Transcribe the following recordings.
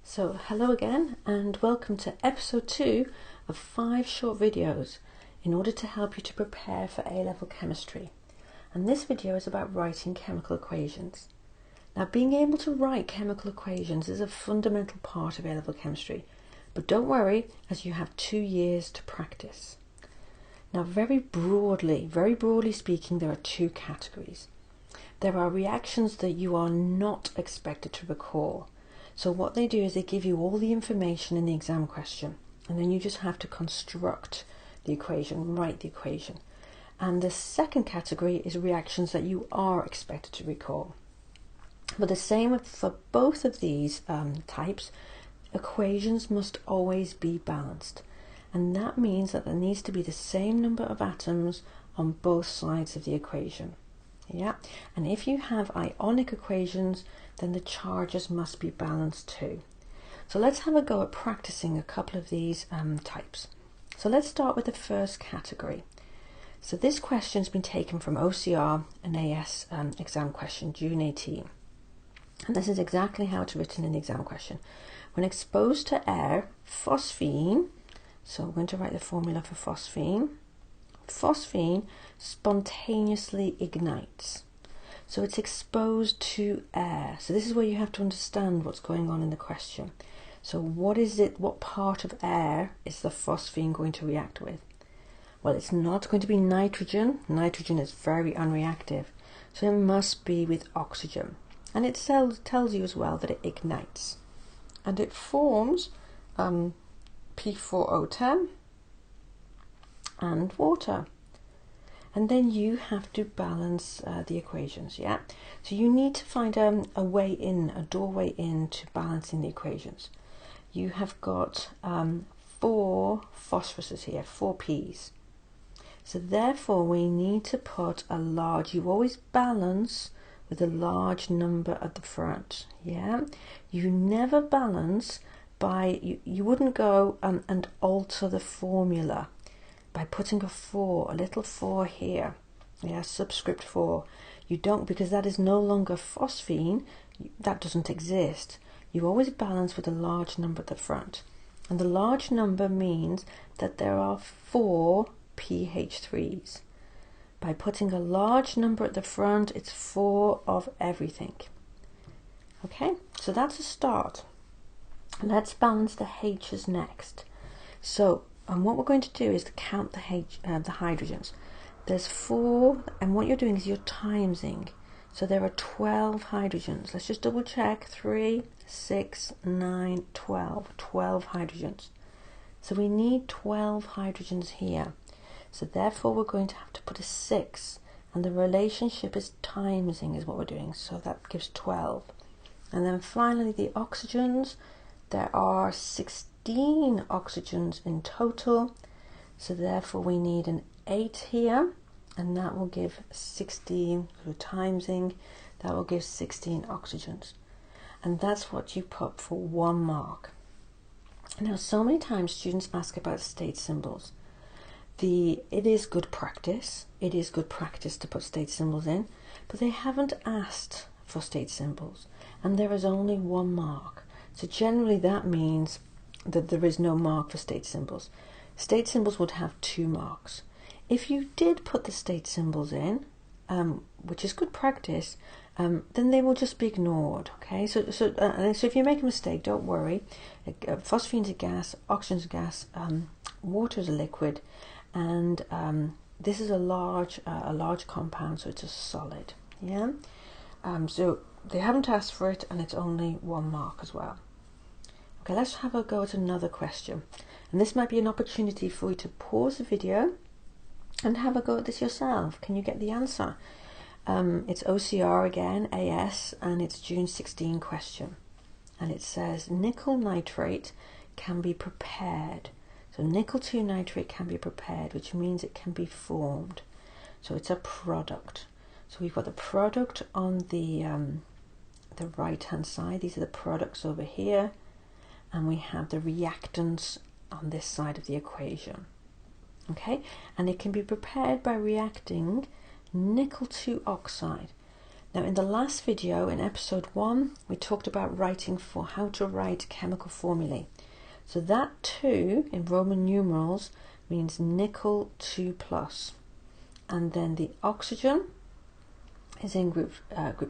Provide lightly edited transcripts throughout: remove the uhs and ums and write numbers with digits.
So hello again and welcome to episode 2 of 5 short videos in order to help you to prepare for A-level chemistry. And this video is about writing chemical equations. Now, being able to write chemical equations is a fundamental part of A-level chemistry, but don't worry, as you have 2 years to practice. Now, very broadly speaking, there are 2 categories. There are reactions that you are not expected to recall. So what they do is they give you all the information in the exam question, and then you just have to construct the equation, write the equation. And the second category is reactions that you are expected to recall. But the same for both of these types, equations must always be balanced. And that means that there needs to be the same number of atoms on both sides of the equation. Yeah, and if you have ionic equations, then the charges must be balanced too. So let's have a go at practicing a couple of these types. So let's start with the first category. So this question has been taken from OCR and AS exam question, June 18. And this is exactly how it's written in the exam question. When exposed to air, phosphine, so I'm going to write the formula for phosphine. Phosphine spontaneously ignites. So it's exposed to air. So this is where you have to understand what's going on in the question. So what is it, what part of air is the phosphine going to react with? Well, it's not going to be nitrogen. Nitrogen is very unreactive. So it must be with oxygen. And it tells you as well that it ignites. And it forms P4O10 and water. And then you have to balance the equations, yeah? So you need to find a way in, a doorway in to balancing the equations. You have got 4 phosphoruses here, 4 P's. So therefore we need to put a large, you always balance with a large number at the front, yeah? You never balance by, you wouldn't go and alter the formula by putting a 4, a little 4 here, yeah, subscript 4. You don't, because that is no longer phosphine, that doesn't exist. You always balance with a large number at the front. And the large number means that there are 4 pH3s. By putting a large number at the front, it's 4 of everything. Okay, so that's a start. Let's balance the H's next. So, and what we're going to do is to count the hydrogens. There's 4, and what you're doing is you're timesing. So there are 12 hydrogens. Let's just double check. 3, 6, 9, 12. 12 hydrogens. So we need 12 hydrogens here. So therefore we're going to have to put a 6. And the relationship is timesing is what we're doing. So that gives 12. And then finally the oxygens. There are 16 oxygens in total, so therefore we need an 8 here, and that will give 16, so timesing, that will give 16 oxygens. And that's what you put for 1 mark. Now, so many times students ask about state symbols. It is good practice to put state symbols in, but they haven't asked for state symbols, and there is only 1 mark. So generally that means that there is no mark for state symbols. State symbols would have 2 marks. If you did put the state symbols in, which is good practice, then they will just be ignored. Okay, so if you make a mistake, don't worry. Phosphine's a gas, oxygen's a gas, water is a liquid, and this is a large compound, so it's a solid. Yeah. So they haven't asked for it, and it's only 1 mark as well. Okay, let's have a go at another question. And this might be an opportunity for you to pause the video and have a go at this yourself. Can you get the answer? It's OCR again, AS, and it's June 16 question. And it says nickel nitrate can be prepared. So nickel 2 nitrate can be prepared, which means it can be formed. So it's a product. So we've got the product on the right hand side. These are the products over here, and we have the reactants on this side of the equation. Okay, and it can be prepared by reacting nickel 2 oxide. Now in the last video, in episode 1, we talked about how to write chemical formulae. So that 2 in Roman numerals means nickel 2 plus. And then the oxygen is in group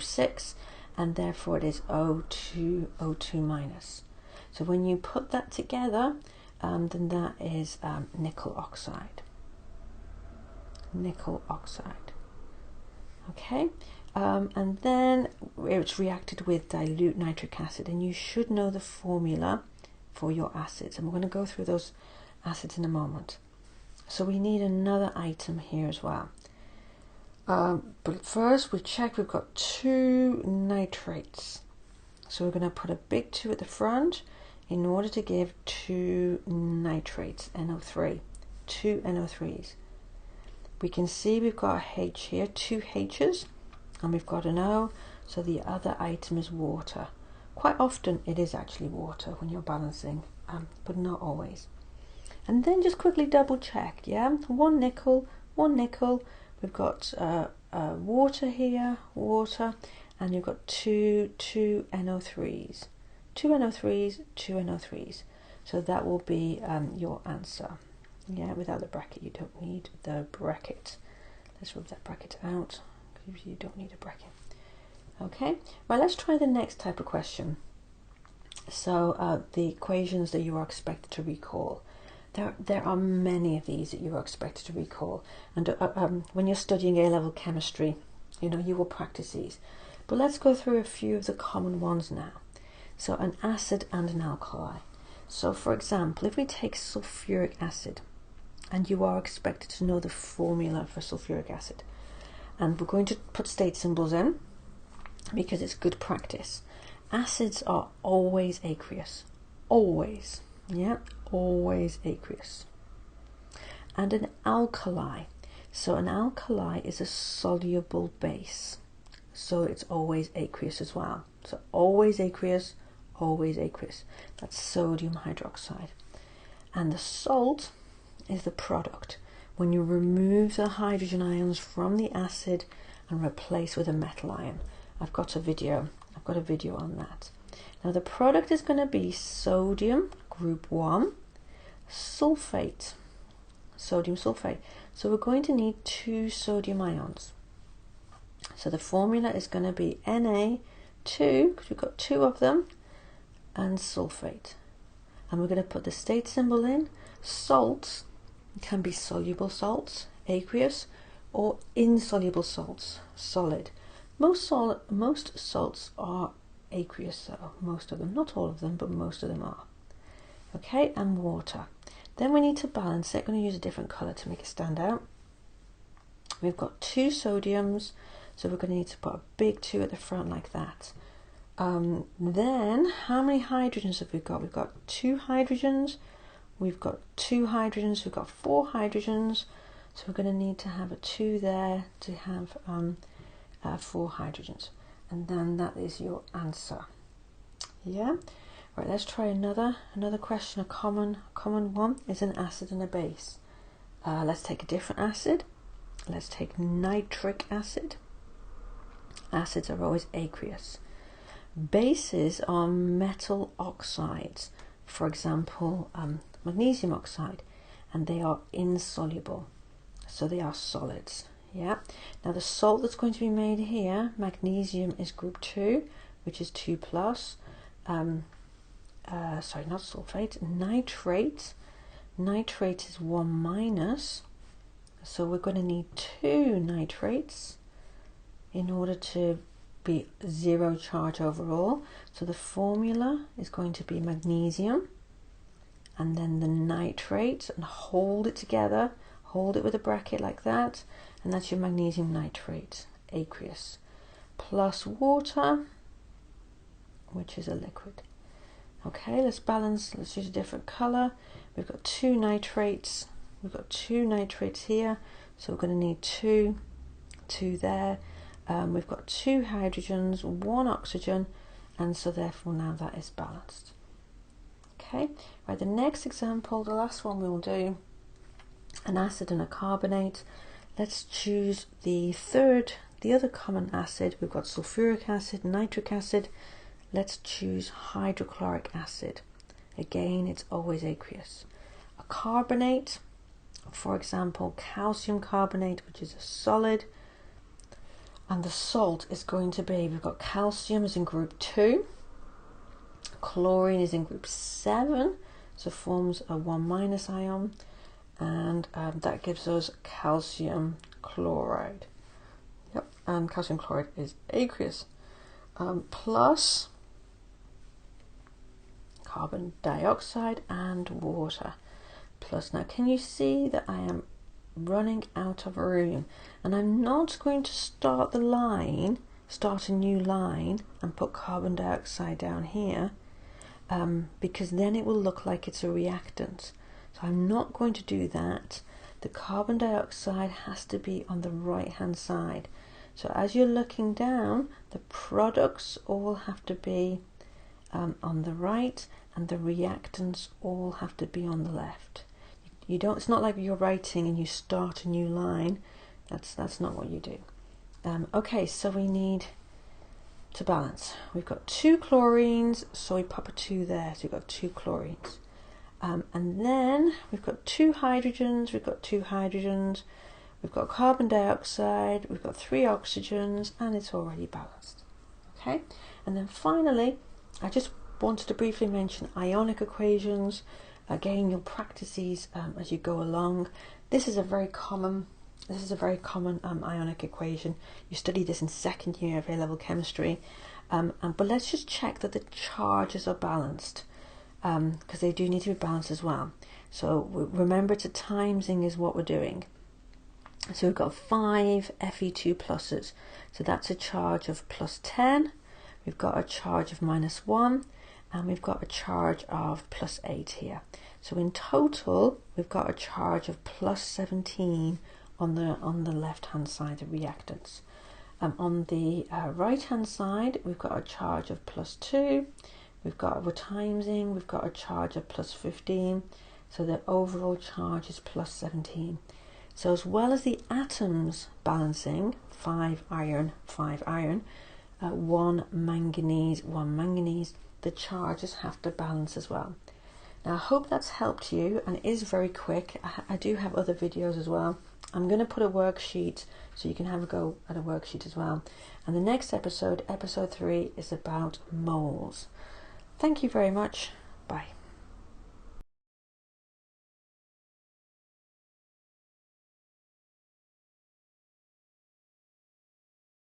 6, and therefore it is O2, O2 minus. So when you put that together, then that is nickel oxide. Nickel oxide. Okay, and then it's reacted with dilute nitric acid, and you should know the formula for your acids, and we're going to go through those acids in a moment. So we need another item here as well. But first we check we've got 2 nitrates. So we're going to put a big 2 at the front in order to give 2 nitrates, NO3, 2 NO3s. We can see we've got a H here, 2 H's, and we've got an O, so the other item is water. Quite often it is actually water when you're balancing, but not always. And then just quickly double check, yeah? 1 nickel, 1 nickel, we've got water here, water, and you've got 2 NO3s. 2 NO3s, 2 NO3s. So that will be your answer. Yeah, without the bracket, you don't need the bracket. Let's rub that bracket out, because you don't need a bracket. Okay, right, let's try the next type of question. So the equations that you are expected to recall. There are many of these that you are expected to recall. And when you're studying A-level chemistry, you know, you will practice these. But let's go through a few of the common ones now. So an acid and an alkali. So for example, if we take sulfuric acid, and you are expected to know the formula for sulfuric acid, and we're going to put state symbols in because it's good practice. Acids are always aqueous, always, yeah, always aqueous. And an alkali, so an alkali is a soluble base, so it's always aqueous as well. So always aqueous, always aqueous. That's sodium hydroxide. And the salt is the product when you remove the hydrogen ions from the acid and replace with a metal ion. I've got a video on that. Now the product is going to be sodium group 1 sulfate, sodium sulfate. So we're going to need 2 sodium ions. So the formula is going to be Na2, because we've got 2 of them, and sulfate. And we're going to put the state symbol in. Salts can be soluble salts, aqueous, or insoluble salts, solid. Most salts are aqueous though, most of them, not all of them, but most of them are. Okay, and water. Then we need to balance it. I'm going to use a different colour to make it stand out. We've got 2 sodiums, so we're going to need to put a big 2 at the front like that. Then, how many hydrogens have we got? We've got 2 hydrogens, we've got 2 hydrogens, we've got 4 hydrogens, so we're going to need to have a 2 there to have 4 hydrogens. And then that is your answer. Yeah? Right, let's try another question. A common one is an acid and a base. Let's take a different acid. Let's take nitric acid. Acids are always aqueous. Bases are metal oxides, for example, magnesium oxide, and they are insoluble, so they are solids. Yeah. Now the salt that's going to be made here, magnesium, is group 2, which is 2 plus. Sorry, not sulfate. Nitrate. Nitrate is 1 minus, so we're going to need 2 nitrates in order to be 0 charge overall. So the formula is going to be magnesium and then the nitrate, and hold it together, hold it with a bracket like that, and that's your magnesium nitrate, aqueous, plus water, which is a liquid. Okay, let's balance. Let's use a different color. We've got 2 nitrates, we've got 2 nitrates here, so we're going to need 2 there. We've got 2 hydrogens, 1 oxygen, and so therefore now that is balanced. Okay, right, the next example, the last one we'll do, an acid and a carbonate. let's choose the other common acid. We've got sulfuric acid, nitric acid. Let's choose hydrochloric acid. Again, it's always aqueous. A carbonate, for example, calcium carbonate, which is a solid. And the salt is going to be, we've got calcium is in group 2. Chlorine is in group 7, so forms a 1- ion. And that gives us calcium chloride. Yep, and calcium chloride is aqueous. Plus carbon dioxide and water. Plus, now can you see that I am running out of room? And I'm not going to start a new line and put carbon dioxide down here, because then it will look like it's a reactant. So I'm not going to do that. The carbon dioxide has to be on the right hand side. So as you're looking down, the products all have to be on the right, and the reactants all have to be on the left. It's not like you're writing and you start a new line. That's not what you do. Okay, so we need to balance. We've got 2 chlorines, so we pop a 2 there. So we've got 2 chlorines. And then we've got 2 hydrogens, we've got carbon dioxide, we've got 3 oxygens, and it's already balanced. Okay, and then finally, I just wanted to briefly mention ionic equations. Again, you'll practice these as you go along. This is a very common ionic equation. You study this in 2nd year of A-level chemistry. But let's just check that the charges are balanced, because they do need to be balanced as well. So remember, to timesing is what we're doing. So we've got 5 Fe2 pluses. So that's a charge of +10. We've got a charge of -1. And we've got a charge of +8 here. So in total, we've got a charge of +17 on the left hand side of reactants. On the right hand side, we've got a charge of +2. We're timesing, we've got a charge of +15. So the overall charge is +17. So as well as the atoms balancing, 5 iron, 5 iron, 1 manganese, 1 manganese, the charges have to balance as well. Now I hope that's helped you, and it is very quick. I do have other videos as well. I'm going to put a worksheet so you can have a go at a worksheet as well. And the next episode, episode 3, is about moles. Thank you very much. Bye.